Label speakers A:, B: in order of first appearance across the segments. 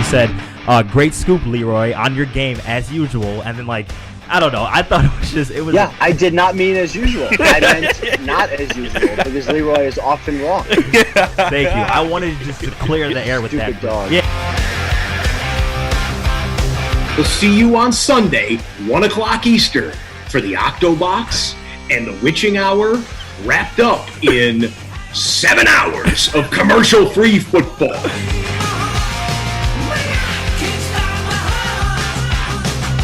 A: said, "Great scoop, Leroy, on your game as usual," and then I don't know. I thought it was.
B: Yeah, I did not mean as usual. I meant not as usual because Leroy is often wrong.
A: Thank you. I wanted just to clear the air with that.
B: Stupid dog.
A: Yeah.
C: We'll see you on Sunday, 1 o'clock Eastern, for the Octobox and the Witching Hour, wrapped up in 7 hours of commercial-free football.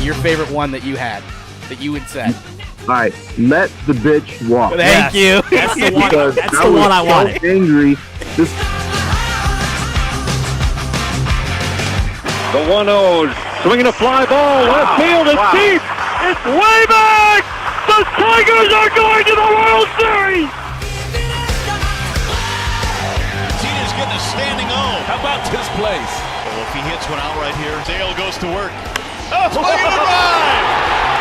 D: Your favorite one that you had, that you had said.
E: All right, let the bitch walk.
D: Thank you.
A: That's the one.
E: Because
A: That's
E: I
A: the
E: was
A: one I
E: so
A: wanted.
E: angry.
F: The 1-0, swinging a fly ball, left field, it's deep, it's way back! The Tigers are going to the World Series!
G: Tina's getting a standing O. How about this place? Oh, if he hits one out right here, Dale goes to work. Oh, swing and a drive!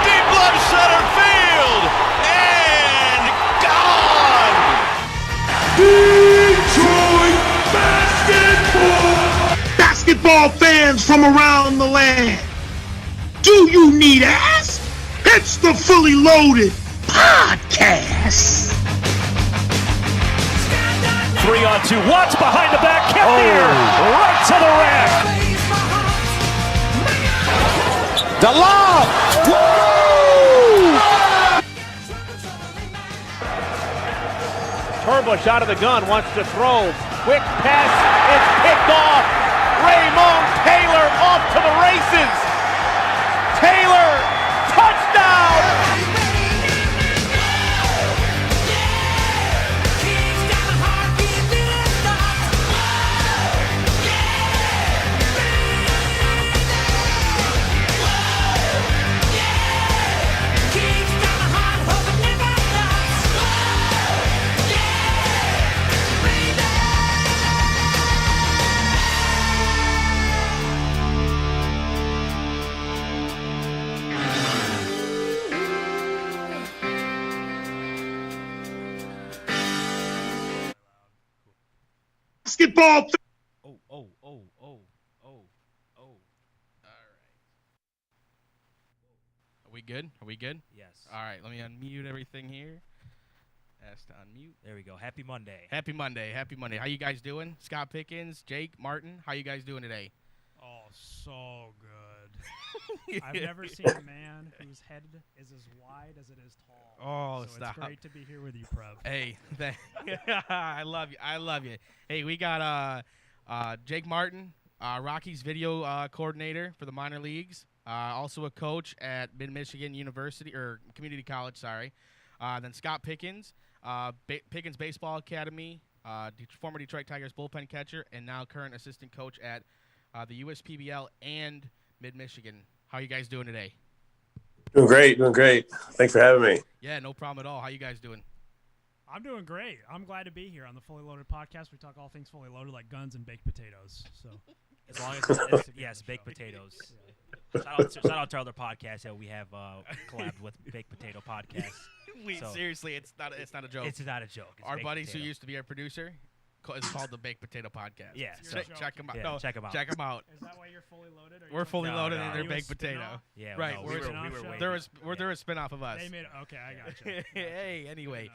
G: Deep left center field! And gone!
C: Detroit basketball! Basketball fans from around the land, do you need ass? It's the Fully Loaded Podcast.
F: 3-on-2, Watts behind the back, kept here, right to the rack.
D: DeLong!
F: Turbush out of the gun, wants to throw. Quick pass, it's picked off. Raymond Taylor off to the races. Taylor, touchdown!
C: Basketball.
A: Oh.
D: All right. Are we good? Are we good?
A: Yes.
D: All right, let me unmute everything here. Ask to unmute.
A: There we go. Happy Monday.
D: Happy Monday. Happy Monday. How you guys doing? Scott Pickens, Jake, Martin, how you guys doing today?
H: Oh, so good. I've never seen a man whose head is as wide as it is tall.
D: Oh,
H: so
D: stop.
H: It's great to be here with you, Prev.
D: Hey, I love you. I love you. Hey, we got Jake Martin, Rocky's video coordinator for the minor leagues, also a coach at Mid-Michigan University, or Community College, sorry. Then Scott Pickens, Pickens Baseball Academy, former Detroit Tigers bullpen catcher, and now current assistant coach at the USPBL and Mid-Michigan. How are you guys doing today?
I: Doing great. Thanks for having me.
D: Yeah, no problem at all. How you guys doing?
H: I'm doing great. I'm glad to be here on the Fully Loaded podcast. We talk all things fully loaded, like guns and baked potatoes. So,
A: as long as it's yes, baked potatoes. Shout out to our other podcast that we have collabed with, Baked Potato Podcast.
D: Seriously, it's not a joke.
A: It's not a joke. It's
D: our
A: Baked
D: buddies
A: Potato.
D: who used to be our producer. It's called the Baked Potato Podcast.
A: Yeah,
D: so check them out.
A: Yeah,
D: no,
A: check them out.
D: Check them out.
H: is that why you're fully loaded?
D: We're fully loaded in their
H: Are you a
D: baked potato.
H: spin-off?
A: Yeah,
D: right.
A: No,
D: we were
A: waiting.
D: they're a spinoff of us.
H: They made it. Okay, I gotcha.
D: Hey, anyway,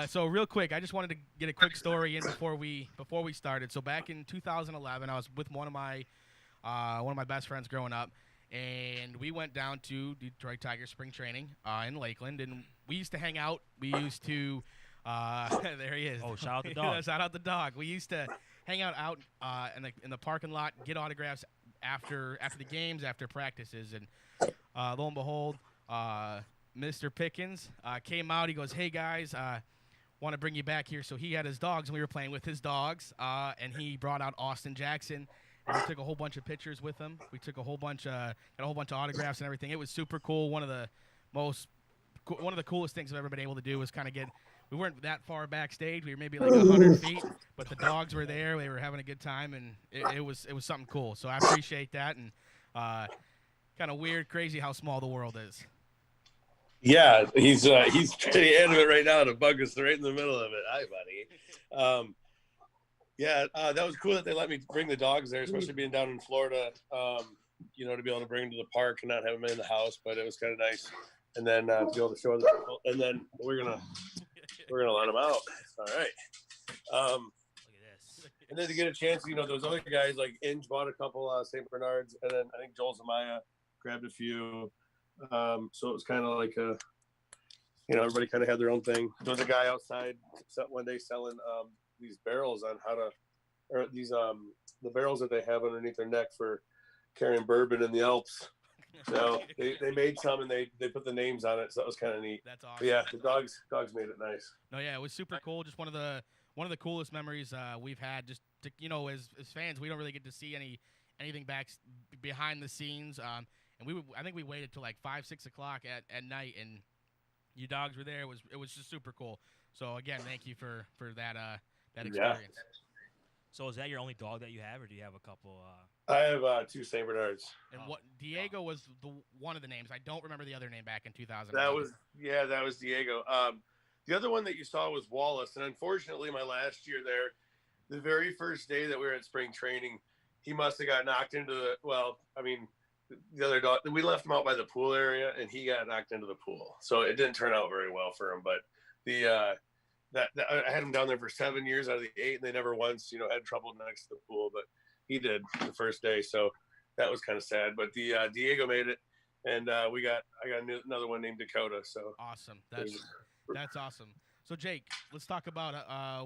D: so real quick, I just wanted to get a quick story in before we started. So back in 2011, I was with one of my best friends growing up, and we went down to Detroit Tigers spring training in Lakeland, and we used to hang out. We used to there he is.
A: Oh, shout out the dog.
D: Shout out the dog. We used to hang out in the parking lot, get autographs after the games, after practices, and lo and behold, Mr. Pickens came out. He goes, "Hey guys, want to bring you back here." So he had his dogs, and we were playing with his dogs, and he brought out Austin Jackson. And we took a whole bunch of pictures with him. We took got a whole bunch of autographs and everything. It was super cool. One of the coolest things I've ever been able to do was kind of get. We weren't that far backstage. We were maybe like 100 feet, but the dogs were there. They were having a good time, and it was something cool. So I appreciate that, and kind of weird, crazy how small the world is.
I: Yeah, he's pretty animate right now to bug us right in the middle of it. Hi, buddy. Yeah, that was cool that they let me bring the dogs there, especially being down in Florida. To be able to bring them to the park and not have them in the house, but it was kind of nice. And then to be able to show them, and then we're gonna let them out. All right.
A: Look at this.
I: And then to get a chance, those other guys like Inge bought a couple St. Bernards, and then I think Joel Zamaya grabbed a few. So it was kind of like everybody kind of had their own thing. There was a guy outside one day selling these barrels on the barrels that they have underneath their neck for carrying bourbon in the Alps. So they made some and they put the names on it. So that was kind of neat.
D: That's awesome.
I: But yeah, the dogs made it nice.
D: No, yeah, it was super cool. Just one of the coolest memories we've had. Just to, as fans, we don't really get to see anything behind the scenes. And I think we waited till like 5-6 o'clock at night, and you dogs were there. It was just super cool. So again, thank you for that experience.
I: Yeah.
A: So is that your only dog that you have, or do you have a couple?
I: I have 2 St. Bernards.
D: And Diego was one of the names. I don't remember the other name back in 2000.
I: That was Diego. The other one that you saw was Wallace, and unfortunately, my last year there, the very first day that we were at spring training, he must have got knocked into the other dog. We left him out by the pool area, and he got knocked into the pool. So it didn't turn out very well for him. But I had him down there for 7 years out of the 8, and they never once had trouble next to the pool. But he did the first day, so that was kind of sad. But the Diego made it, and I got another one named Dakota. So
D: awesome. That's awesome. So Jake, let's talk about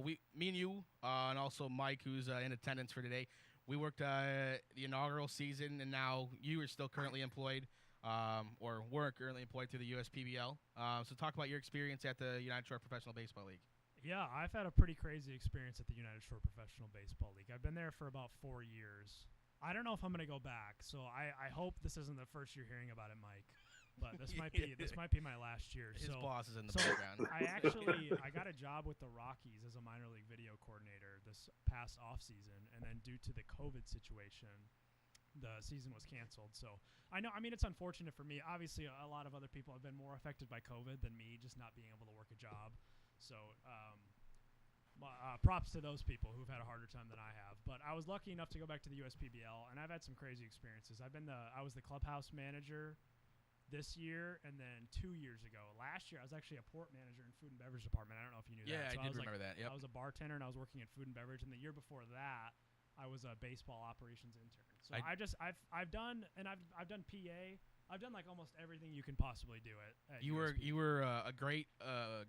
D: me and you, and also Mike, who's in attendance for today. We worked the inaugural season, and now you are still currently employed, or were currently employed through the USPBL. So talk about your experience at the United Shore Professional Baseball League.
H: Yeah, I've had a pretty crazy experience at the United Shore Professional Baseball League. I've been there for about 4 years. I don't know if I'm going to go back, so I hope this isn't the first you're hearing about it, Mike. But this might be my last year.
D: His boss is in the
H: so
D: background.
H: I got a job with the Rockies as a minor league video coordinator this past off season, and then due to the COVID situation, the season was canceled. So it's unfortunate for me. Obviously, a lot of other people have been more affected by COVID than me, just not being able to work a job. So props to those people who've had a harder time than I have. But I was lucky enough to go back to the USPBL, and I've had some crazy experiences. I was the clubhouse manager this year, and then 2 years ago. Last year, I was actually a port manager in food and beverage department. I don't know if you knew that.
D: Yeah,
H: So
D: I did remember that. Yep.
H: I was a bartender, and I was working in food and beverage. And the year before that, I was a baseball operations intern. So I've done PA. I've done like almost everything you can possibly do at
D: You were a great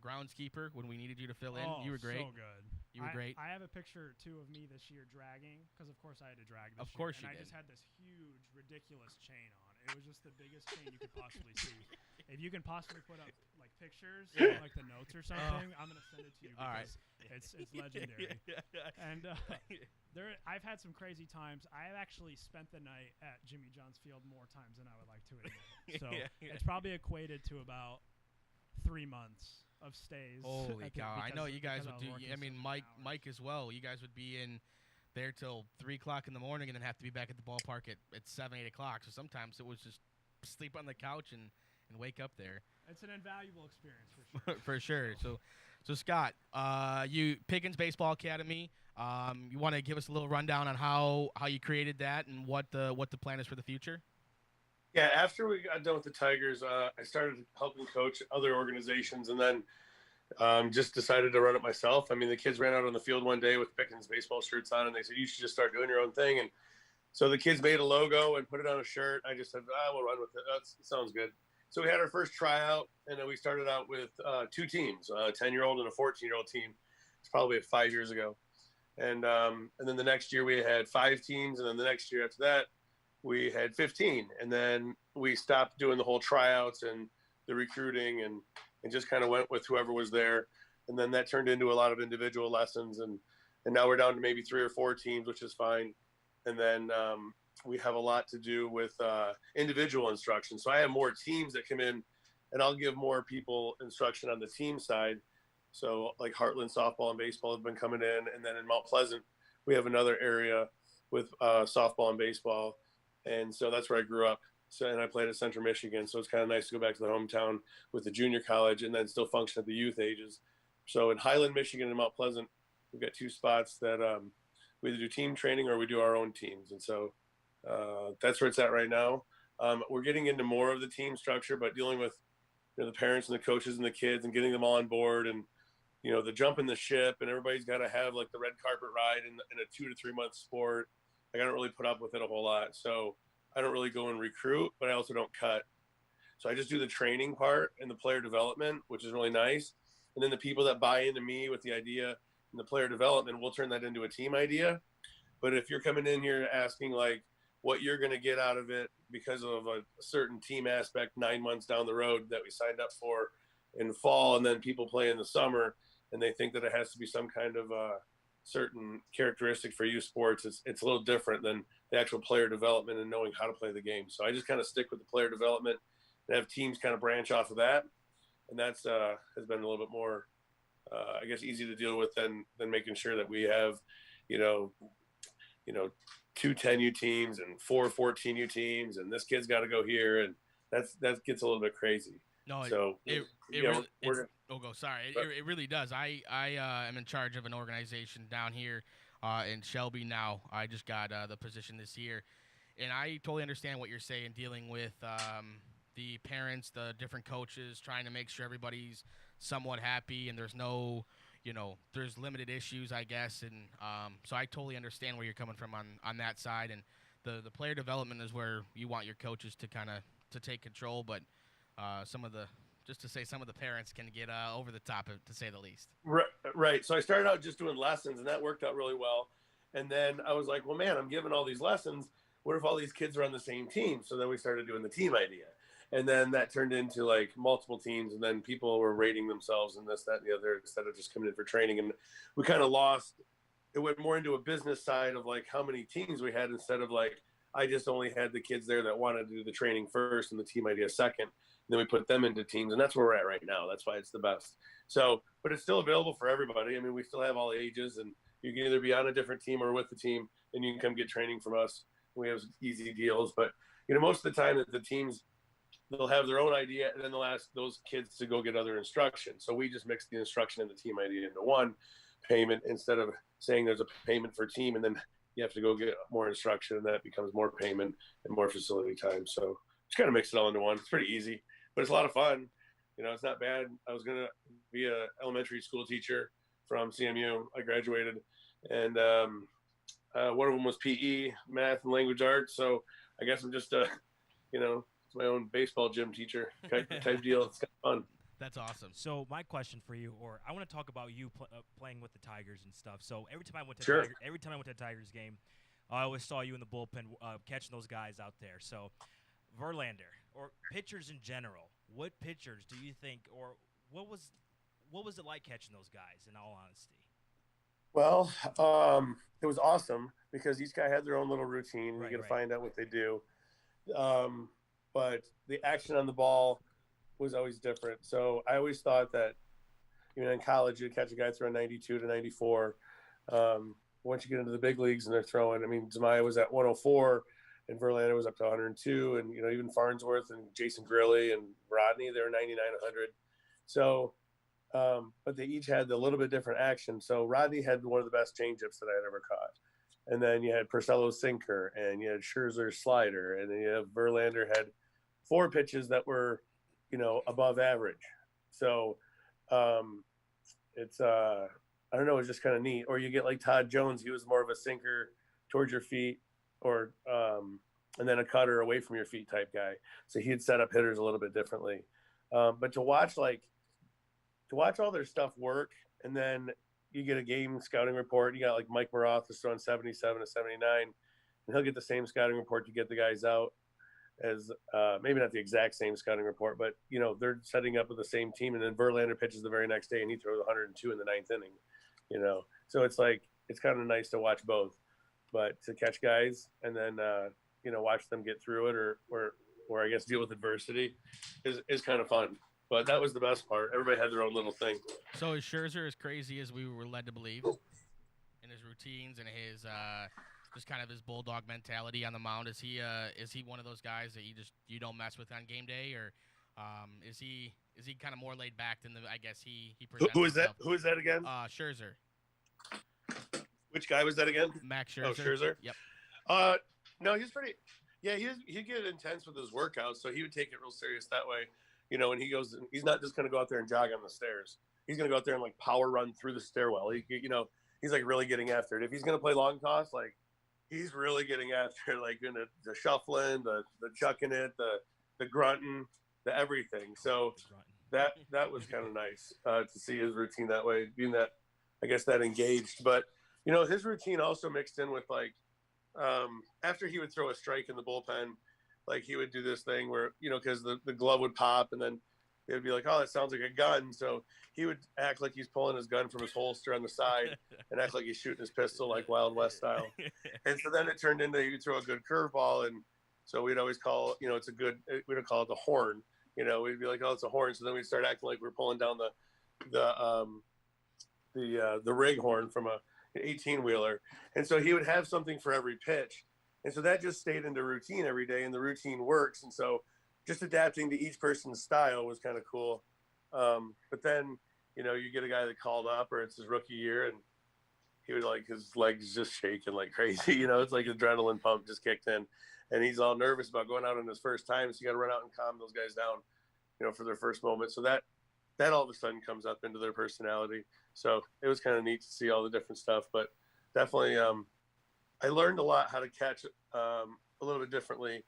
D: groundskeeper when we needed you to fill in.
H: Oh,
D: you were great.
H: So good.
D: You were great.
H: I have a picture too of me this year dragging, because of course I had to drag this
D: Of
H: year.
D: course
H: and
D: you
H: I
D: did.
H: just had this huge, ridiculous chain on. It was just the biggest chain you could possibly see. If you can possibly put up like pictures, like the notes or something, I'm gonna send it to you because it's legendary. And I've had some crazy times. I have actually spent the night at Jimmy John's Field more times than I would like to admit. So it's probably equated to about 3 months of stays.
D: Holy cow! I know you guys would do. I mean,
H: so
D: Mike as well. You guys would be in there till 3 o'clock in the morning, and then have to be back at the ballpark at 7, 8 o'clock. So sometimes it was just sleep on the couch and wake up there.
H: It's an invaluable experience for sure.
D: For sure. So Scott, you Pickens Baseball Academy. You want to give us a little rundown on how you created that and what the plan is for the future?
I: Yeah, after we got done with the Tigers, I started helping coach other organizations, and then just decided to run it myself. I mean, the kids ran out on the field one day with Pickens baseball shirts on, and they said, you should just start doing your own thing. And so the kids made a logo and put it on a shirt. I just said, we'll run with it. That sounds good. So we had our first tryout, and then we started out with 2 teams, a 10-year-old and a 14-year-old team. It's probably 5 years ago. And then the next year we had 5 teams, and then the next year after that we had 15. And then we stopped doing the whole tryouts and the recruiting and just kind of went with whoever was there. And then that turned into a lot of individual lessons. And now we're down to maybe 3 or 4 teams, which is fine. And then we have a lot to do with individual instruction. So I have more teams that come in, and I'll give more people instruction on the team side. So like Heartland softball and baseball have been coming in. And then in Mount Pleasant, we have another area with softball and baseball. And so that's where I grew up. So, and I played at Central Michigan. So it's kind of nice to go back to the hometown with the junior college and then still function at the youth ages. So in Highland, Michigan and Mount Pleasant, we've got 2 spots that We either do team training or we do our own teams. And so that's where it's at right now. We're getting into more of the team structure, but dealing with the parents and the coaches and the kids and getting them all on board, and the jump in the ship, and everybody's got to have like the red carpet ride in a 2 to 3 month sport. Like, I don't really put up with it a whole lot. So I don't really go and recruit, but I also don't cut. So I just do the training part and the player development, which is really nice. And then the people that buy into me with the idea and the player development, we'll turn that into a team idea. But if you're coming in here asking like what you're going to get out of it because of a certain team aspect 9 months down the road that we signed up for in the fall, and then people play in the summer, and they think that it has to be some kind of certain characteristic for youth sports, it's a little different than the actual player development and knowing how to play the game. So I just kind of stick with the player development and have teams kind of branch off of that. And that's has been a little bit more, I guess, easy to deal with than making sure that we have, 2 10U teams and 4 14U teams, and this kid's got to go here, and that gets a little bit crazy.
D: No,
I: so
D: it really does. I am in charge of an organization down here in Shelby now. I just got the position this year, and I totally understand what you're saying, dealing with the parents, the different coaches, trying to make sure everybody's somewhat happy, and there's no, there's limited issues, I guess, and so I totally understand where you're coming from on that side, and the player development is where you want your coaches to kind of to take control, but some of the parents can get over the top, to say the least.
I: Right. So I started out just doing lessons, and that worked out really well. And then I was like, well, man, I'm giving all these lessons. What if all these kids are on the same team? So then we started doing the team idea. And then that turned into like multiple teams, and then people were rating themselves and this, that, and the other, instead of just coming in for training. And we kind of lost. It went more into a business side of like how many teams we had, instead of like, I just only had the kids there that wanted to do the training first and the team idea second. And then we put them into teams, and that's where we're at right now. That's why it's the best. So, but it's still available for everybody. I mean, we still have all ages, and you can either be on a different team or with the team, and you can come get training from us. We have easy deals, but most of the time that the teams, they'll have their own idea, and then they'll ask those kids to go get other instruction. So we just mix the instruction and the team idea into one payment, instead of saying there's a payment for team, and then you have to go get more instruction, and that becomes more payment and more facility time. So just kind of mix it all into one. It's pretty easy, but it's a lot of fun. It's not bad. I was going to be a elementary school teacher from CMU. I graduated, and one of them was PE, math, and language arts. So I guess I'm just it's my own baseball gym teacher type deal. It's kind of fun.
D: That's awesome.
A: So my question for you, or I want to talk about you playing with the Tigers and stuff. So every time I went to the Tigers game, I always saw you in the bullpen catching those guys out there. So Verlander, or pitchers in general, what pitchers do you think, or what was it like catching those guys, in all honesty?
I: Well, it was awesome because each guy had their own little routine. You're going to find out what they do. But the action on the ball was always different. So I always thought that, in college, you'd catch a guy throwing 92 to 94. Once you get into the big leagues and they're throwing, Zumaya was at 104 and Verlander was up to 102. And, even Farnsworth and Jason Grilly and Rodney, they were 99, 100. So, but they each had a little bit different action. So Rodney had one of the best changeups that I had ever caught. And then you had Purcello's sinker, and you had Scherzer's slider, and then you have Verlander had 4 pitches that were, above average. So it's I don't know, it's just kind of neat. Or you get like Todd Jones, he was more of a sinker towards your feet, or and then a cutter away from your feet type guy. So he'd set up hitters a little bit differently. But to watch all their stuff work, and then you get a game scouting report. You got like Mike Maroth is throwing 77 to 79, and he'll get the same scouting report to get the guys out as maybe not the exact same scouting report, but they're setting up with the same team, and then Verlander pitches the very next day and he throws 102 in the 9th inning. So it's like, it's kind of nice to watch both, but to catch guys and then watch them get through it, or I guess deal with adversity is kind of fun. But that was the best part. Everybody had their own little thing.
D: So is Scherzer as crazy as we were led to believe in his routines and his just kind of his bulldog mentality on the mound? Is he one of those guys that you don't mess with on game day, or is he kind of more laid back than I guess he presents
I: Who is
D: himself?
I: that? Who is that again?
D: Scherzer.
I: Which guy was that again?
D: Max Scherzer.
I: Oh, Scherzer.
D: Yep.
I: No, he's pretty. Yeah, he'd get intense with his workouts, so he would take it real serious that way. You know, when he goes, he's not just going to go out there and jog on the stairs. He's going to go out there and like power run through the stairwell. He's like really getting after it. If he's going to play long toss, like he's really getting after it, like the shuffling, the chucking it, the grunting, the everything. So that was kind of nice to see his routine that way, being that, I guess, that engaged. But, you know, his routine also mixed in with like, after he would throw a strike in the bullpen, like he would do this thing where, you know, because the glove would pop and then it would be like, oh, that sounds like a gun. So he would act like he's pulling his gun from his holster on the side and act like he's shooting his pistol like Wild West style. And so then it turned into he would throw a good curveball. And so we'd always call, you know, we'd call it the horn. You know, we'd be like, oh, it's a horn. So then we'd start acting like we're pulling down the rig horn from an 18-wheeler. And so he would have something for every pitch. And so that just stayed into routine every day, and the routine works. And so just adapting to each person's style was kind of cool. But then, you know, you get a guy that called up or it's his rookie year and he would like his legs just shaking like crazy. You know, it's like adrenaline pump just kicked in and he's all nervous about going out on his first time. So you got to run out and calm those guys down, you know, for their first moment. So that all of a sudden comes up into their personality. So it was kind of neat to see all the different stuff, but definitely, I learned a lot how to catch a little bit differently.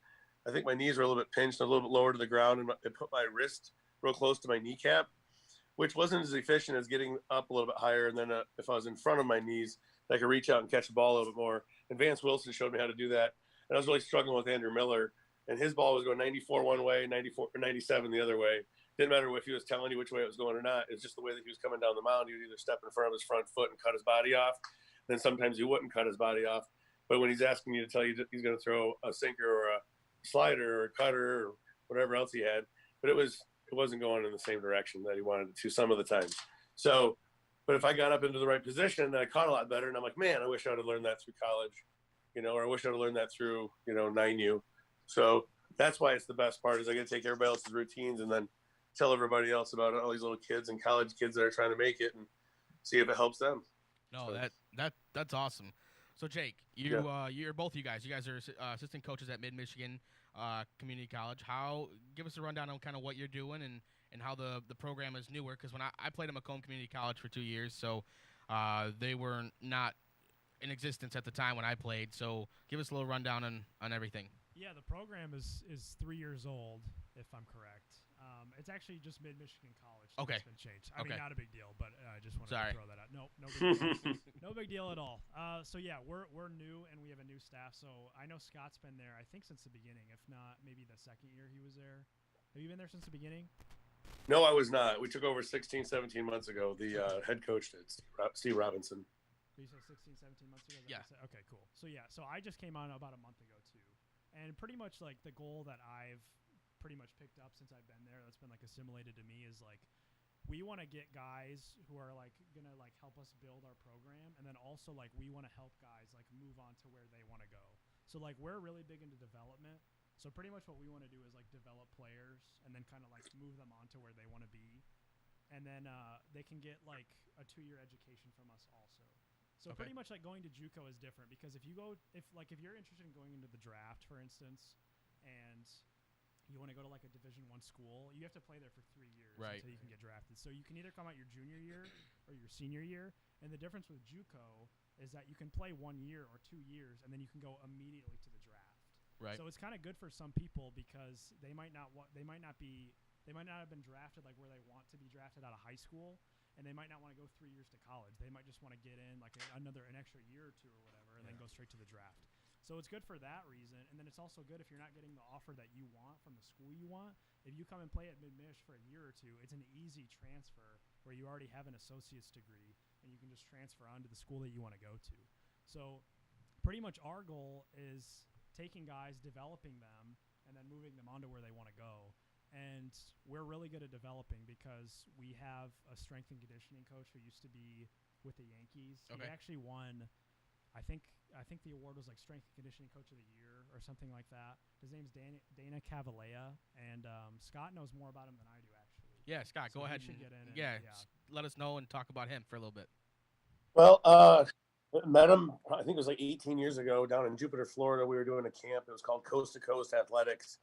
I: I think my knees were a little bit pinched, a little bit lower to the ground, and I put my wrist real close to my kneecap, which wasn't as efficient as getting up a little bit higher. And then if I was in front of my knees, I could reach out and catch the ball a little bit more. And Vance Wilson showed me how to do that. And I was really struggling with Andrew Miller, and his ball was going 94 one way, 94 or 97 the other way. Didn't matter if he was telling you which way it was going or not. It's just the way that he was coming down the mound. He would either step in front of his front foot and cut his body off. Then sometimes he wouldn't cut his body off. But when he's asking you to tell you that he's going to throw a sinker or a slider or a cutter or whatever else he had, but it wasn't going in the same direction that he wanted it to some of the times. So, but if I got up into the right position, then I caught a lot better. And I'm like, man, I wish I would have learned that through college, you know, or I wish I would have learned that through, you know, 9U. So that's why it's the best part is I get to take everybody else's routines and then tell everybody else about all these little kids and college kids that are trying to make it and see if it helps them.
D: No, so. That's awesome. So Jake, you're both you guys are assistant coaches at Mid-Michigan Community College. Give us a rundown on kind of what you're doing and how the program is newer, because when I played at Macomb Community College for 2 years, so they were not in existence at the time when I played. So give us a little rundown on everything.
H: Yeah, the program is 3 years old, if I'm correct. It's actually just Mid-Michigan College.
D: Okay.
H: It's been changed. I mean, not a big deal, but I just wanted to throw that out. No big deal. No big deal at all. So yeah, we're new and we have a new staff. So I know Scott's been there, I think, since the beginning. If not, maybe the second year he was there. Have you been there since the beginning?
I: No, I was not. We took over 16, 17 months ago. The head coach did, Steve Robinson.
H: You said 16, 17 months ago?
D: Yeah.
H: Okay, cool. So yeah, so I just came on about a month ago too. And pretty much like the goal that I've pretty much picked up since I've been there, that's been like assimilated to me, is like we want to get guys who are like gonna like help us build our program, and then also like we want to help guys like move on to where they want to go. So like we're really big into development. So pretty much what we want to do is like develop players and then kind of like move them on to where they want to be, and then they can get like a 2-year education from us also. So pretty much like going to JUCO is different, because if you're interested in going into the draft, for instance, and you want to go to like a Division I school, you have to play there for 3 years until you can get drafted. So you can either come out your junior year or your senior year. And the difference with JUCO is that you can play 1 year or 2 years, and then you can go immediately to the draft.
D: Right.
H: So it's kind of good for some people, because they might not have been drafted like where they want to be drafted out of high school, and they might not want to go 3 years to college. They might just want to get in like an extra year or two or whatever, and then go straight to the draft. So it's good for that reason, and then it's also good if you're not getting the offer that you want from the school you want. If you come and play at Mid-Mich for a year or two, it's an easy transfer where you already have an associate's degree, and you can just transfer on to the school that you want to go to. So pretty much our goal is taking guys, developing them, and then moving them on to where they want to go. And we're really good at developing because we have a strength and conditioning coach who used to be with the Yankees.
D: Okay.
H: He actually won, I think the award was like Strength and Conditioning Coach of the Year or something like that. His name's Dana Cavalea, and Scott knows more about him than I do, actually.
D: Yeah, Scott,
H: so
D: go ahead.
H: Should get in
D: let us know and talk about him for a little bit.
I: Well, Met him, I think it was like 18 years ago down in Jupiter, Florida. We were doing a camp. It was called Coast to Coast Athletics.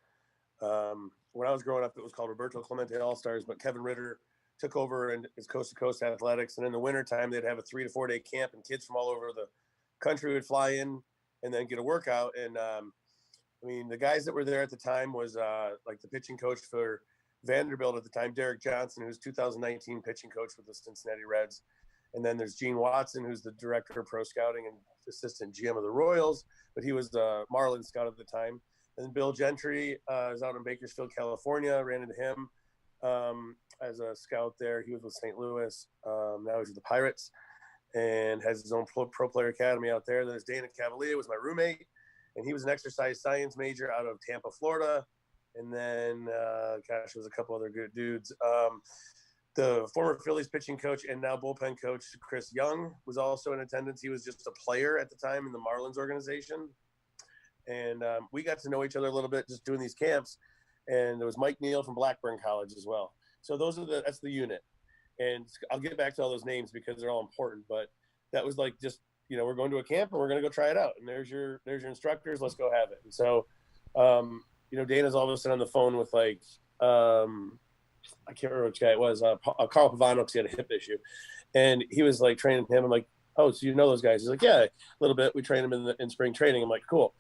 I: When I was growing up, it was called Roberto Clemente All-Stars, but Kevin Ritter took over and it's Coast to Coast Athletics. And in the wintertime, they'd have a 3 to 4 day camp, and kids from all over the country would fly in and then get a workout. And I mean, the guys that were there at the time was like the pitching coach for Vanderbilt at the time, Derek Johnson, who's 2019 pitching coach with the Cincinnati Reds. And then there's Gene Watson, who's the director of pro scouting and assistant GM of the Royals, but he was the Marlins scout at the time. And Bill Gentry is out in Bakersfield, California. Ran into him as a scout there. He was with St. Louis. Now he's with the Pirates and has his own pro player academy out there. Then there's Dana Cavalier, was my roommate, and he was an exercise science major out of Tampa, Florida. And then, gosh, there was a couple other good dudes. The former Phillies pitching coach and now bullpen coach, Chris Young, was also in attendance. He was just a player at the time in the Marlins organization. And we got to know each other a little bit just doing these camps. And there was Mike Neal from Blackburn College as well. So that's the unit. And I'll get back to all those names because they're all important. But that was like just, we're going to a camp and we're going to go try it out. And there's your instructors. Let's go have it. And so, Dana's all of a sudden on the phone with like, I can't remember which guy it was, Carl Pavano, because he had a hip issue. And he was like training him. I'm like, oh, so you know those guys? He's like, yeah, a little bit. We train them in spring training. I'm like, cool.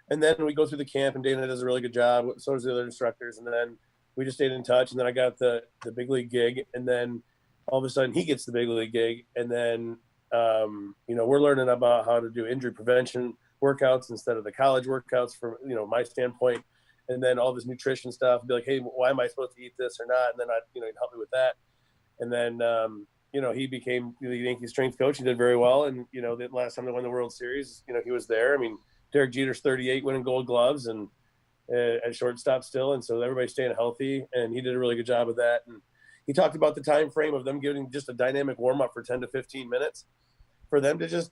I: And then we go through the camp, and Dana does a really good job. So does the other instructors. And then we just stayed in touch. And then I got the big league gig. And then all of a sudden he gets the big league gig. And then, we're learning about how to do injury prevention workouts instead of the college workouts from, my standpoint. And then all this nutrition stuff, be like, hey, why am I supposed to eat this or not? And then he'd help me with that. And then, he became the Yankees strength coach. He did very well. And, the last time they won the World Series, he was there. I mean, Derek Jeter's 38 winning Gold Gloves and at shortstop still. And so everybody's staying healthy, and he did a really good job of that. And he talked about the time frame of them giving just a dynamic warm up for 10 to 15 minutes for them to just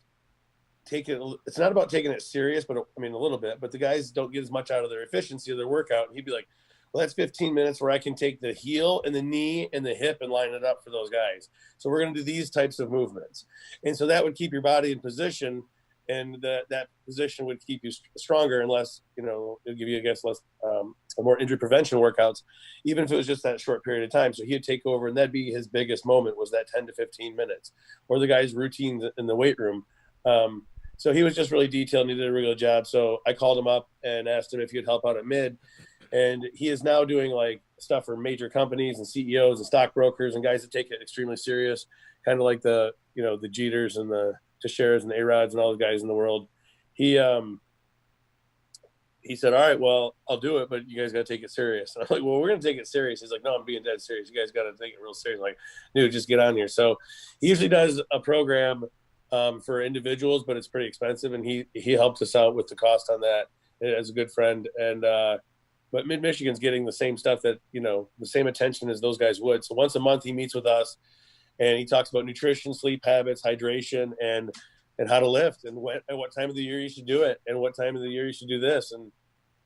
I: take it. It's not about taking it serious, but a little bit, but the guys don't get as much out of their efficiency of their workout. And he'd be like, well, that's 15 minutes where I can take the heel and the knee and the hip and line it up for those guys. So we're going to do these types of movements. And so that would keep your body in position, and that position would keep you stronger and less, it'll give you, I guess, less, more injury prevention workouts, even if it was just that short period of time. So he'd take over, and that'd be his biggest moment, was that 10 to 15 minutes, or the guys' routines in the weight room. So he was just really detailed, and he did a really good job. So I called him up and asked him if he would help out at Mid. And he is now doing like stuff for major companies and CEOs and stockbrokers and guys that take it extremely serious, kind of like the Jeters and the Teixeiras and the A-Rods and all the guys in the world. He said, all right, well, I'll do it, but you guys got to take it serious. And I'm like, well, we're going to take it serious. He's like, no, I'm being dead serious. You guys got to take it real serious. I'm like, dude, just get on here. So he usually does a program for individuals, but it's pretty expensive. And he helped us out with the cost on that as a good friend. And, but Mid-Michigan's getting the same stuff that, the same attention as those guys would. So once a month he meets with us and he talks about nutrition, sleep habits, hydration, and how to lift, and what time of the year you should do it, and what time of the year you should do this. And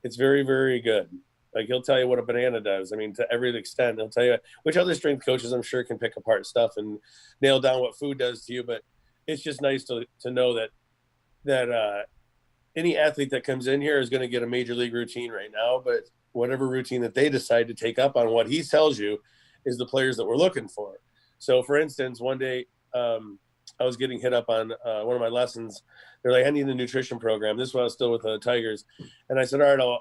I: it's very, very good. Like, he'll tell you what a banana does. I mean, to every extent, he'll tell you which other strength coaches I'm sure can pick apart stuff and nail down what food does to you. But it's just nice to know that any athlete that comes in here is going to get a major league routine right now, but whatever routine that they decide to take up on, what he tells you is the players that we're looking for. So for instance, one day I was getting hit up on one of my lessons. They're like, I need the nutrition program. This was when I was still with the Tigers. And I said, all right,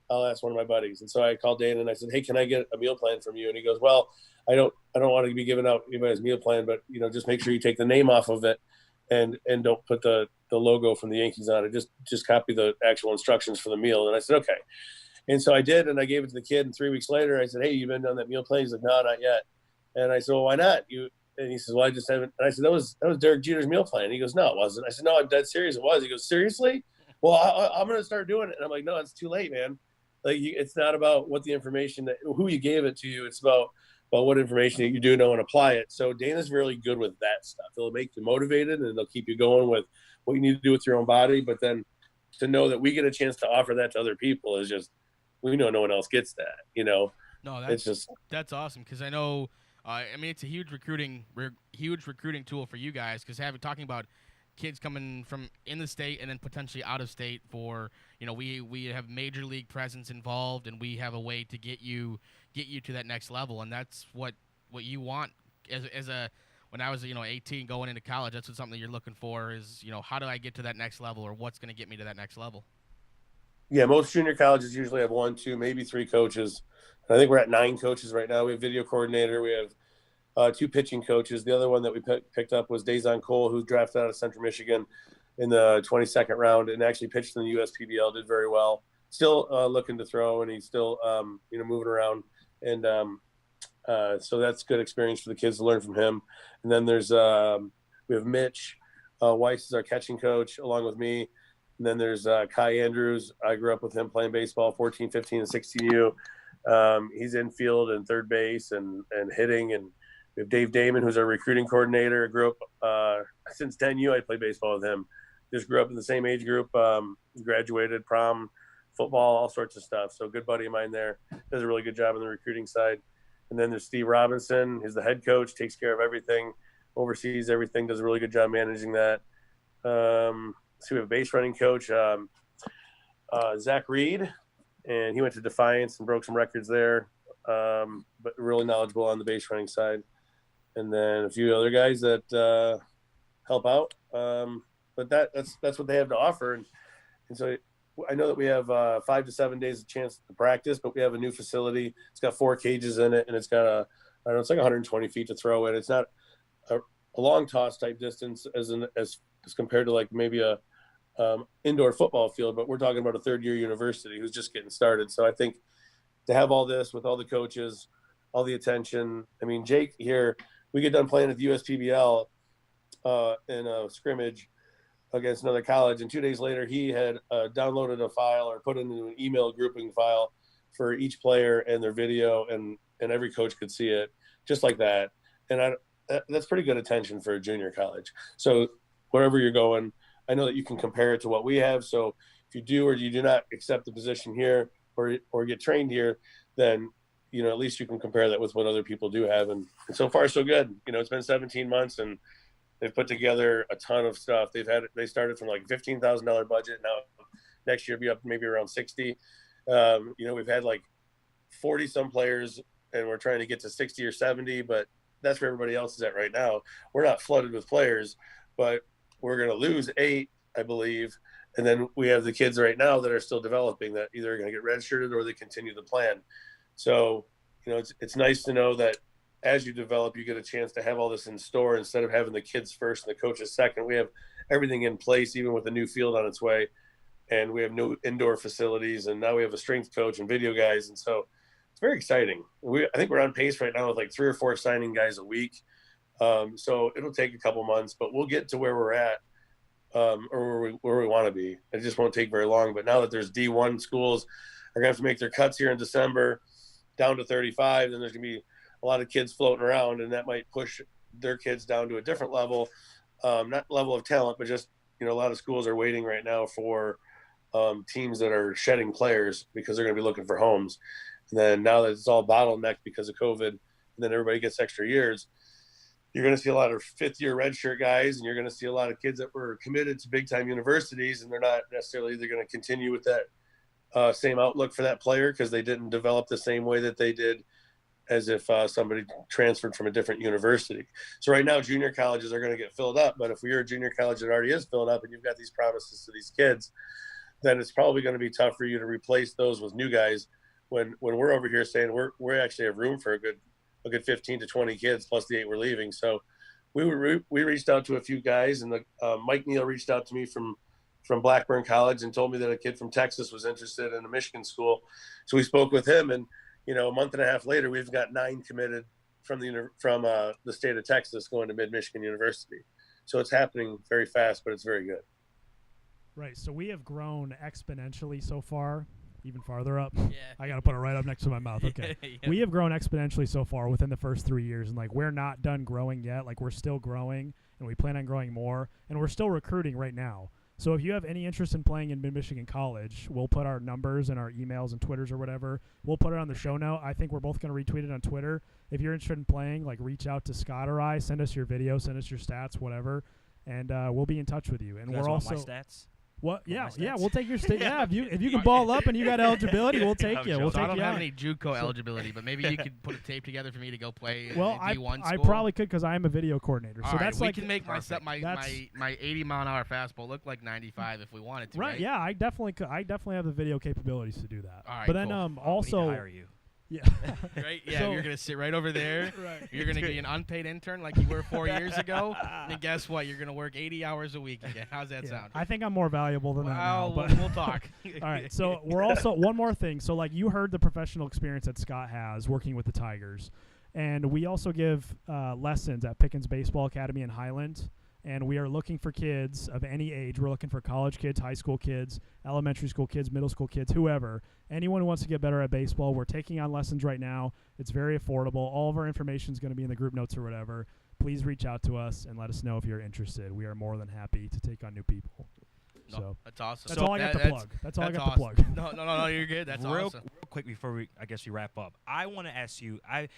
I: I'll ask one of my buddies. And so I called Dan and I said, hey, can I get a meal plan from you? And he goes, well, I don't want to be giving out anybody's meal plan, but just make sure you take the name off of it and don't put the logo from the Yankees on it. Just copy the actual instructions for the meal. And I said, okay. And so I did, and I gave it to the kid. And 3 weeks later, I said, hey, you been on that meal plan? He's like, no, not yet. And I said, well, why not? And he says, well, I just haven't. And I said, that was Derek Jeter's meal plan. And he goes, no, it wasn't. I said, no, I'm dead serious. It was. He goes, seriously? Well, I'm going to start doing it. And I'm like, no, it's too late, man. Like, it's not about what the information who you gave it to you. It's about what information that you do know and apply it. So Dana's really good with that stuff. It'll make you motivated, and it'll keep you going with what you need to do with your own body. But then to know that we get a chance to offer that to other people is just, we know no one else gets that, No,
D: that's awesome, because I know, it's a huge recruiting tool for you guys, because talking about kids coming from in the state and then potentially out of state for, we have major league presence involved, and we have a way to get you to that next level. And that's what you want when I was, 18 going into college. That's something that you're looking for is, how do I get to that next level, or what's going to get me to that next level?
I: Yeah, most junior colleges usually have 1, 2, maybe 3 coaches. I think we're at 9 coaches right now. We have video coordinator. We have 2 pitching coaches. The other one that we picked up was Dazon Cole, who's drafted out of Central Michigan in the 22nd round and actually pitched in the USPBL, did very well. Still looking to throw, and he's still, moving around. And so that's good experience for the kids to learn from him. And then there's we have Mitch Weiss is our catching coach along with me. And then there's Kai Andrews. I grew up with him playing baseball, 14, 15, and 16U. He's infield and third base and hitting. And we have Dave Damon, who's our recruiting coordinator. I grew up since 10U. I played baseball with him. Just grew up in the same age group. Graduated, prom, football, all sorts of stuff. So good buddy of mine there. Does a really good job on the recruiting side. And then there's Steve Robinson. He's the head coach, takes care of everything, oversees everything, does a really good job managing that. So we have a base running coach, Zach Reed, and he went to Defiance and broke some records there, but really knowledgeable on the base running side. And then a few other guys that help out. But that's what they have to offer. And so I know that we have 5 to 7 days of chance to practice, but we have a new facility. It's got 4 cages in it, and it's got it's like 120 feet to throw in. It's not a long toss type distance as compared to like maybe a indoor football field, but we're talking about a third-year university who's just getting started. So I think to have all this with all the coaches, all the attention. I mean, Jake here, we get done playing at the USPBL in a scrimmage against another college, and 2 days later he had downloaded a file or put it into an email grouping file for each player and their video, and every coach could see it just like that. And that's pretty good attention for a junior college. So wherever you're going, I know that you can compare it to what we have. So if you do or you do not accept the position here or get trained here, then at least you can compare that with what other people do have. And so far so good. It's been 17 months and they've put together a ton of stuff. They started from like $15,000 budget. Now next year be up maybe around 60. We've had like 40 some players and we're trying to get to 60 or 70, but that's where everybody else is at right now. We're not flooded with players, but we're going to lose 8, I believe. And then we have the kids right now that are still developing that either are going to get redshirted or they continue the plan. So, it's nice to know that as you develop, you get a chance to have all this in store instead of having the kids first and the coaches second. We have everything in place, even with a new field on its way. And we have new indoor facilities. And now we have a strength coach and video guys. And so it's very exciting. I think we're on pace right now with like 3 or 4 signing guys a week. So it'll take a couple months, but we'll get to where we're at, or where we want to be. It just won't take very long. But now that there's D1 schools are going to have to make their cuts here in December down to 35, then there's going to be a lot of kids floating around, and that might push their kids down to a different level, not level of talent, but just, a lot of schools are waiting right now for teams that are shedding players because they're going to be looking for homes. And then now that it's all bottlenecked because of COVID, and then everybody gets extra years, you're going to see a lot of 5th-year redshirt guys, and you're going to see a lot of kids that were committed to big-time universities, and they're not necessarily going to continue with that same outlook for that player because they didn't develop the same way that they did as if somebody transferred from a different university. So right now, junior colleges are going to get filled up, but if you're a junior college that already is filled up and you've got these promises to these kids, then it's probably going to be tough for you to replace those with new guys when we're over here saying we actually have room for a good 15 to 20 kids plus the 8 we're leaving. So we reached out to a few guys, and Mike Neal reached out to me from Blackburn College and told me that a kid from Texas was interested in a Michigan school. So we spoke with him, and a month and a half later, we've got 9 committed from the state of Texas going to Mid-Michigan University. So it's happening very fast, but it's very good.
H: Right. So we have grown exponentially so far. Even farther up.
D: Yeah.
H: I got to put it right up next to my mouth. Okay.
D: Yeah.
H: We have grown exponentially so far within the first 3 years, and we're not done growing yet. We're still growing, and we plan on growing more, and we're still recruiting right now. So if you have any interest in playing in Mid-Michigan College, we'll put our numbers and our emails and Twitters or whatever. We'll put it on the show note. I think we're both going to retweet it on Twitter. If you're interested in playing, reach out to Scott or I. Send us your video, send us your stats, whatever. and we'll be in touch with you. And
A: You guys
H: we're
A: want
H: also
A: my stats?
H: what? Yeah,
A: my stats?
H: we'll take your state. Yeah, if you can ball up and you got eligibility, we'll take
A: I'm
H: you. We'll
A: joking.
H: take
D: I don't
H: you
D: have
H: on.
D: any JUCO eligibility, but maybe you could put a tape together for me to go play
H: Well,
D: at D1
H: I
D: school.
H: probably could because I am a video coordinator.
D: All
H: So
D: right,
H: that's
D: we
H: like
D: can make my 80-mile-an-hour fastball look like 95 if we wanted to. Right?
H: Yeah, I definitely could. I definitely have the video capabilities to do that.
D: All right,
H: but then
D: cool.
A: We need to
H: also
A: hire you.
H: yeah.
D: Right? Yeah,
H: So-
D: you're gonna sit right over there.
H: Right.
D: You're gonna be an unpaid intern like you were 4 years ago, and guess what? You're gonna work 80 hours a week again. How's that
H: Yeah,
D: sound?
H: I think I'm more valuable than that now.
D: Well,
H: But
D: we'll talk.
H: all right, so we're also one more thing. So like you heard the professional experience that Scott has working with the Tigers, and we also give lessons at Pickens Baseball Academy in Highland. And we are looking for kids of any age. We're looking for college kids, high school kids, elementary school kids, middle school kids, whoever. Anyone who wants to get better at baseball, we're taking on lessons right now. It's very affordable. All of our information is going to be in the group notes or whatever. Please reach out to us and let us know if you're interested. We are more than happy to take on new people.
D: No,
H: So
D: that's awesome.
H: that's all I got to plug. That's all I got to plug.
D: No, you're good. That's
A: real,
D: awesome.
A: real quick before we wrap up, I want to ask you. I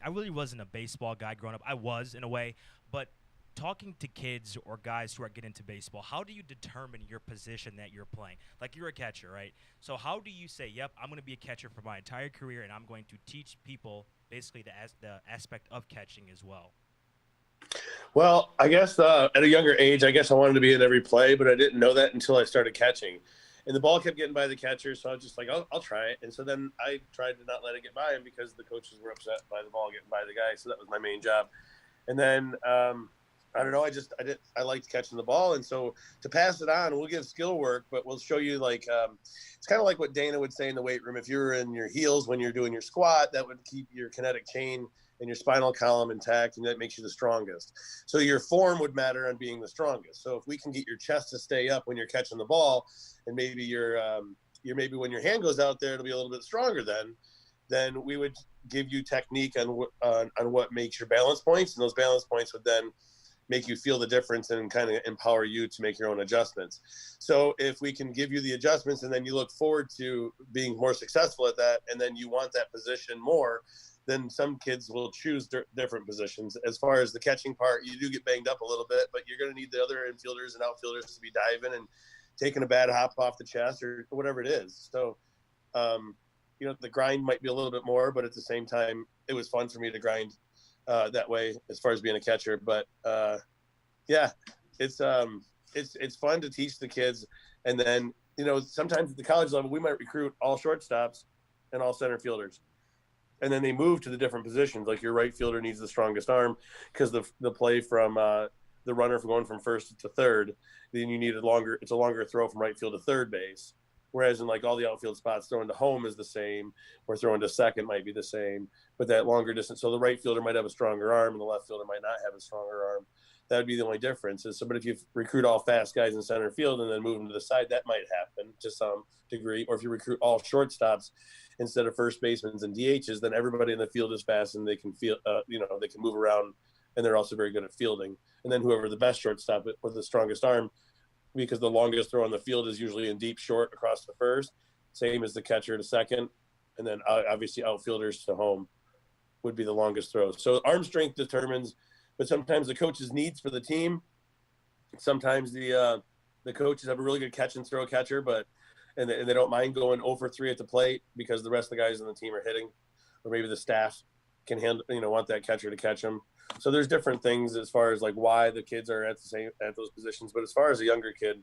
A: really wasn't a baseball guy growing up. I was in a way, but talking to kids or guys who are getting into baseball, how do you determine your position that you're playing? Like you're a catcher, right? So how do you say, yep, I'm going to be a catcher for my entire career, and I'm going to teach people basically the aspect of catching as well?
I: Well, I guess at a younger age, I guess I wanted to be in every play, but I didn't know that until I started catching. And the ball kept getting by the catcher, so I was just like, I'll try it. And so then I tried to not let it get by him because the coaches were upset by the ball getting by the guy, so that was my main job. And then I don't know. I liked catching the ball. And so to pass it on, we'll give skill work, but we'll show you it's kind of like what Dana would say in the weight room. If you're in your heels when you're doing your squat, that would keep your kinetic chain and your spinal column intact, and that makes you the strongest. So your form would matter on being the strongest. So if we can get your chest to stay up when you're catching the ball, and maybe maybe when your hand goes out there, it'll be a little bit stronger then we would give you technique on what makes your balance points, and those balance points would then make you feel the difference and kind of empower you to make your own adjustments. So if we can give you the adjustments and then you look forward to being more successful at that, and then you want that position more, then some kids will choose different positions. As far as the catching part, you do get banged up a little bit, but you're going to need the other infielders and outfielders to be diving and taking a bad hop off the chest or whatever it is. So, the grind might be a little bit more, but at the same time, it was fun for me to grind that way as far as being a catcher. But it's fun to teach the kids. And then, sometimes at the college level, we might recruit all shortstops and all center fielders. And then they move to the different positions. Like your right fielder needs the strongest arm because the play from the runner from going from first to third, then you need it's a longer throw from right field to third base. Whereas in like all the outfield spots, throwing to home is the same, or throwing to second might be the same, but that longer distance. So the right fielder might have a stronger arm and the left fielder might not have a stronger arm. That would be the only difference. But if you recruit all fast guys in center field and then move them to the side, that might happen to some degree. Or if you recruit all shortstops instead of first basemen and DHs, then everybody in the field is fast and they can they can move around, and they're also very good at fielding. And then whoever the best shortstop with the strongest arm, because the longest throw on the field is usually in deep short across the first, same as the catcher to second, and then obviously outfielders to home would be the longest throw. So arm strength determines, but sometimes the coach's needs for the team. Sometimes the coaches have a really good catch and throw catcher, and they don't mind going 0 for 3 at the plate because the rest of the guys on the team are hitting, or maybe the staff can handle, want that catcher to catch them. So there's different things as far as like why the kids are at those positions. But as far as a younger kid,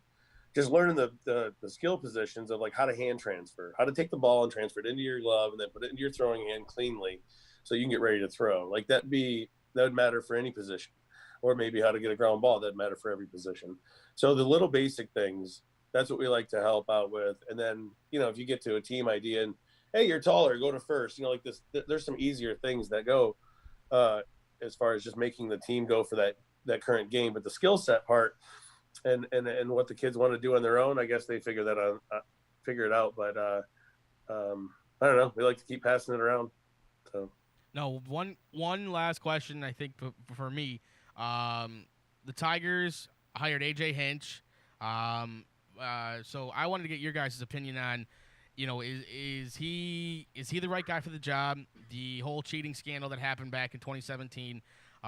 I: just learning the skill positions of like how to hand transfer, how to take the ball and transfer it into your glove and then put it into your throwing hand cleanly so you can get ready to throw. Like that would matter for any position. Or maybe how to get a ground ball, that'd matter for every position. So the little basic things, that's what we like to help out with. And then, if you get to a team idea and, hey, you're taller, go to first, like this, there's some easier things that go as far as just making the team go for that current game. But the skill set part and what the kids want to do on their own, I guess they figure it out. But I don't know. We like to keep passing it around. So.
D: No, one last question, I think, for me. The Tigers hired A.J. Hinch. So I wanted to get your guys' opinion on, is he the right guy for the job? The whole cheating scandal that happened back in 2017.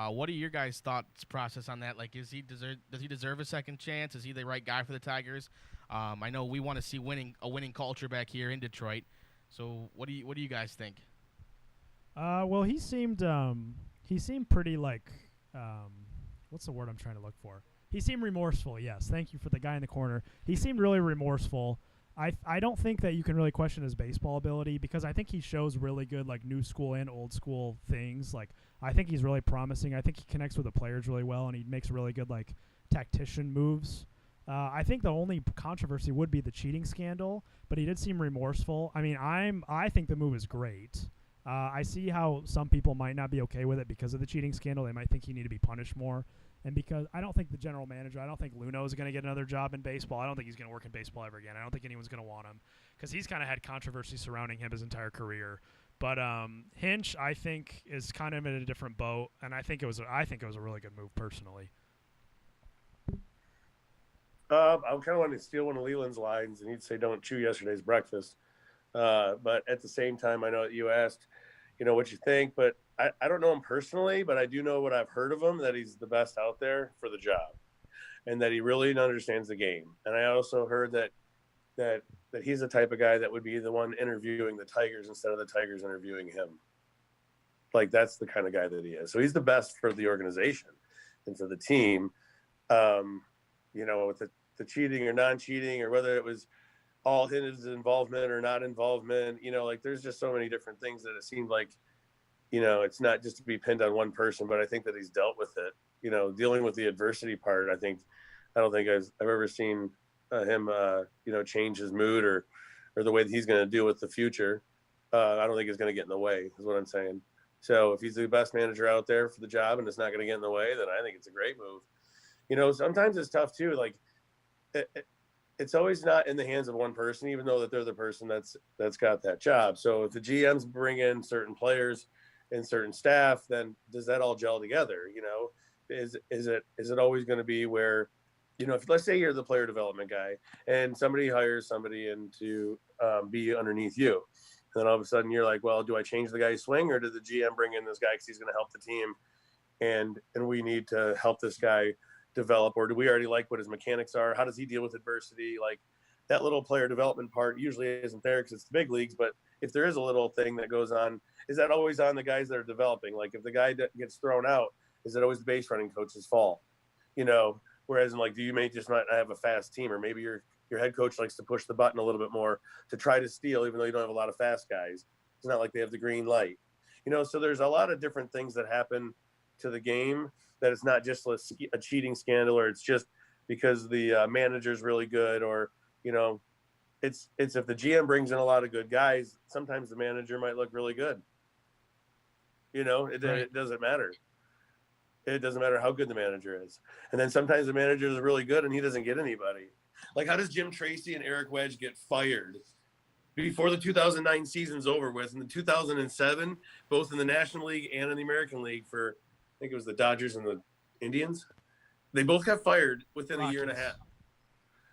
D: What are your guys' thoughts process on that? Like, does he deserve a second chance? Is he the right guy for the Tigers? I know we want to see a winning culture back here in Detroit. So what do you guys think?
H: Well, he seemed pretty like what's the word I'm trying to look for? He seemed remorseful. Yes, thank you for the guy in the corner. He seemed really remorseful. I don't think that you can really question his baseball ability because I think he shows really good like new school and old school things. Like I think he's really promising. I think he connects with the players really well and he makes really good like tactician moves. I think the only controversy would be the cheating scandal, but he did seem remorseful. I mean, I think the move is great. I see how some people might not be okay with it because of the cheating scandal. They might think he need to be punished more. And because I don't think the general manager, I don't think Luno is going to get another job in baseball. I don't think he's going to work in baseball ever again. I don't think anyone's going to want him because he's kind of had controversy surrounding him his entire career. But Hinch, I think, is kind of in a different boat, and I think it was a really good move personally.
I: I kind of wanted to steal one of Leland's lines, and he'd say, "Don't chew yesterday's breakfast." But at the same time, I know that you asked, what you think, but I don't know him personally, but I do know what I've heard of him, that he's the best out there for the job and that he really understands the game. And I also heard that he's the type of guy that would be the one interviewing the Tigers instead of the Tigers interviewing him. Like that's the kind of guy that he is. So he's the best for the organization and for the team. With the cheating or non-cheating or whether it was all his involvement or not involvement, there's just so many different things that it seemed like, it's not just to be pinned on one person, but I think that he's dealt with it, dealing with the adversity part. I don't think I've ever seen him, change his mood or the way that he's going to deal with the future. I don't think it's going to get in the way is what I'm saying. So if he's the best manager out there for the job and it's not going to get in the way, then I think it's a great move. Sometimes it's tough too. Like it's always not in the hands of one person, even though that they're the person that's got that job. So if the GMs bring in certain players and certain staff, then does that all gel together? Is it always going to be where, if let's say you're the player development guy and somebody hires somebody in to be underneath you, and then all of a sudden you're like, well, do I change the guy's swing or did the GM bring in this guy because he's going to help the team and we need to help this guy develop, or do we already like what his mechanics are? How does he deal with adversity? Like that little player development part usually isn't there because it's the big leagues, but if there is a little thing that goes on, is that always on the guys that are developing? Like if the guy gets thrown out, is it always the base running coach's fault? Whereas in do you may just not have a fast team, or maybe your head coach likes to push the button a little bit more to try to steal, even though you don't have a lot of fast guys. It's not like they have the green light, so there's a lot of different things that happen to the game, that it's not just a cheating scandal, or it's just because the manager's really good, or, it's if the GM brings in a lot of good guys, sometimes the manager might look really good. It doesn't matter. It doesn't matter how good the manager is. And then sometimes the manager is really good and he doesn't get anybody. Like how does Jim Tracy and Eric Wedge get fired before the 2009 season's over with? In the 2007, both in the National League and in the American League for, I think it was the Dodgers and the Indians, they both got fired within a year and a half.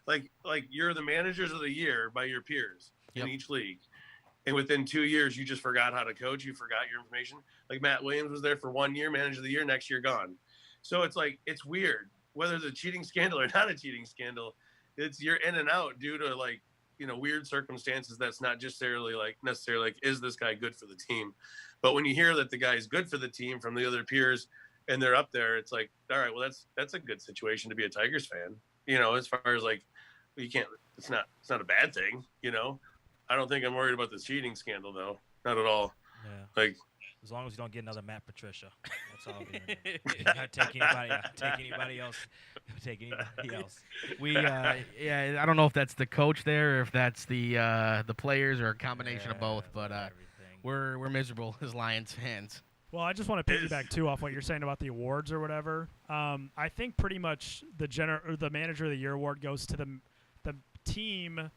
I: Like you're the managers of the year by your peers in each league. And within 2 years, you just forgot how to coach. You forgot your information. Like Matt Williams was there for 1 year, manager of the year, next year gone. So it's weird. Whether it's a cheating scandal or not a cheating scandal, you're in and out due to weird circumstances. That's not necessarily is this guy good for the team? But when you hear that the guy is good for the team from the other peers and they're up there, it's like, all right, well, that's a good situation to be a Tigers fan. As far as you can't, it's not a bad thing. I don't think I'm worried about the cheating scandal though. Not at all.
A: Yeah. As long as you don't get another Matt Patricia, that's all. Not take anybody else. Take anybody else.
D: I don't know if that's the coach there or if that's the players or a combination of both, but we're miserable as Lions fans.
H: Well, I just want to piggyback too off what you're saying about the awards or whatever. I think pretty much the manager of the year award goes to the team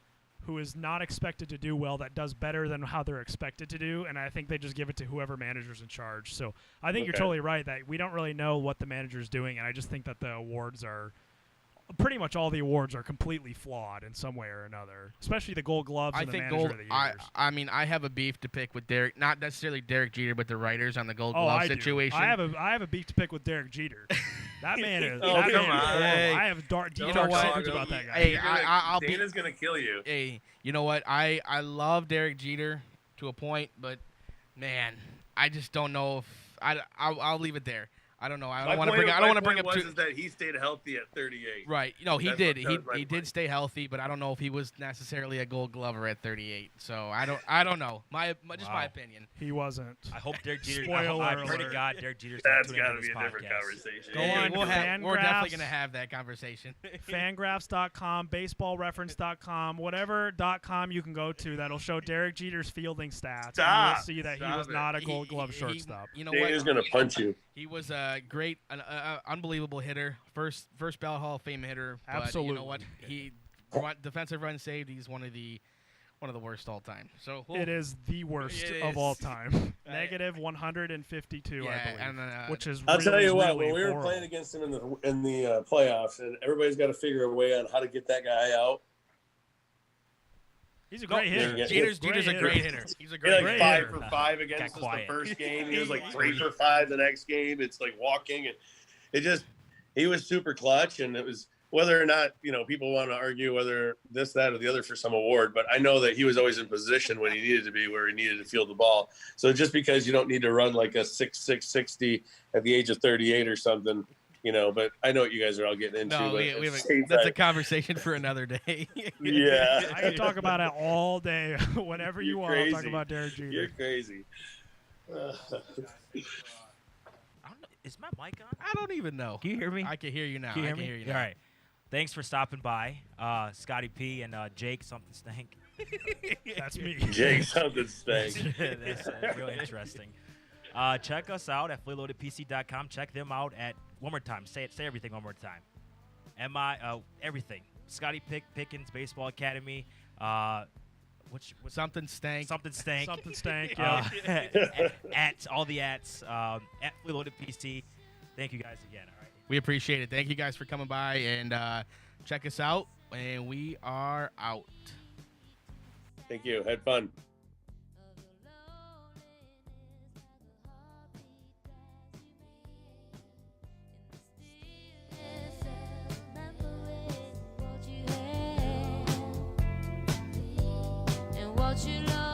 H: who is not expected to do well, that does better than how they're expected to do, and I think they just give it to whoever manager's in charge. So I think you're totally right that we don't really know what the manager's doing, and I just think that the awards are pretty much all the awards are completely flawed in some way or another, especially the Gold Gloves
D: I
H: and the
D: think
H: Manager of the Years.
D: I mean, I have a beef to pick with Derek, not necessarily Derek Jeter, but the writers on the Gold Glove
H: I
D: situation.
H: Do. I have a beef to pick with Derek Jeter. That man is.
I: Oh,
H: that
I: come
H: man is
I: on.
H: horrible.
D: Hey.
H: I have dark
D: You know
H: dark
D: what?
H: secrets about that guy.
D: Hey, I'll be.
I: Dana's gonna kill you.
D: Hey, you know what? I love Derek Jeter to a point, but man, I just don't know if I'll leave it there. I don't know. I don't want to bring. I don't want to bring up.
I: Is that he stayed healthy at 38.
D: Right. You know, he
I: That's
D: did.
I: what-
D: He did stay healthy, but I don't know if he was necessarily a Gold Glover at 38. So I don't know. Just my opinion.
H: He wasn't.
A: I hope Derek Jeter.
H: Spoiler
A: I pray to
H: alert.
A: God Derek Jeter's
I: That's
A: got
I: to be a different conversation.
H: Go on
D: We're definitely
H: Fangraphs.
D: gonna have that conversation.
H: Fangraphs.com, baseballreference.com, whatever.com you can go to that'll show Derek Jeter's fielding stats.
I: Stop.
H: And you'll see that he
I: Stop
H: was
I: it.
H: not a Gold Glove shortstop.
D: You know
I: Dana's
D: what?
I: gonna punch you.
D: He was a great, unbelievable hitter. First ballot Hall of Fame hitter. But
H: Absolutely.
D: You know what? He defensive run saved. He's one of the worst all time. So
H: It is the worst
D: It
H: of all
D: is.
H: time. Negative 152,
D: Yeah,
H: I believe.
D: and,
H: which is
I: I'll
H: really,
I: tell you what.
H: really
I: When we were
H: horrible.
I: playing against him in the playoffs, and everybody's got to figure a way on how to get that guy out.
H: He's a great hitter.
D: Jeter's a great hitter. He's a great
I: Like
D: hitter.
I: 5 for 5 against us the
A: quiet.
I: first game. He was like 3 for 5 the next game. It's like walking, and he was super clutch. And it was whether or not people want to argue whether this, that, or the other for some award, but I know that he was always in position when he needed to be, where he needed to field the ball. So just because you don't need to run like a 6'6", 60 at the age of 38 or something. But I know what you guys are all getting into.
D: No,
I: but
D: that's a conversation for another day.
I: Yeah.
H: I can talk about it all day. Whenever you want, I'll talk about Derek Jeter.
I: You're crazy.
A: I don't know. Is my mic on?
D: I don't even know.
A: Can you hear me?
D: I can hear you now.
A: Can you
D: I
A: hear
D: can
A: me?
D: hear you now.
A: All right. Thanks for stopping by, Scotty P and Jake. Something stank.
H: That's me.
I: Jake, something stank.
A: That's really interesting. Check us out at fullyloadedpc.com. Check them out at one more time. Say everything one more time. Everything. Scotty Pickens Baseball Academy.
D: Something stank.
A: Something stank.
H: Something stank. Yeah.
A: At all the at Fully Loaded PC. Thank you guys again. All right.
D: We appreciate it. Thank you guys for coming by and check us out. And we are out.
I: Thank you. Had fun.
J: What you love.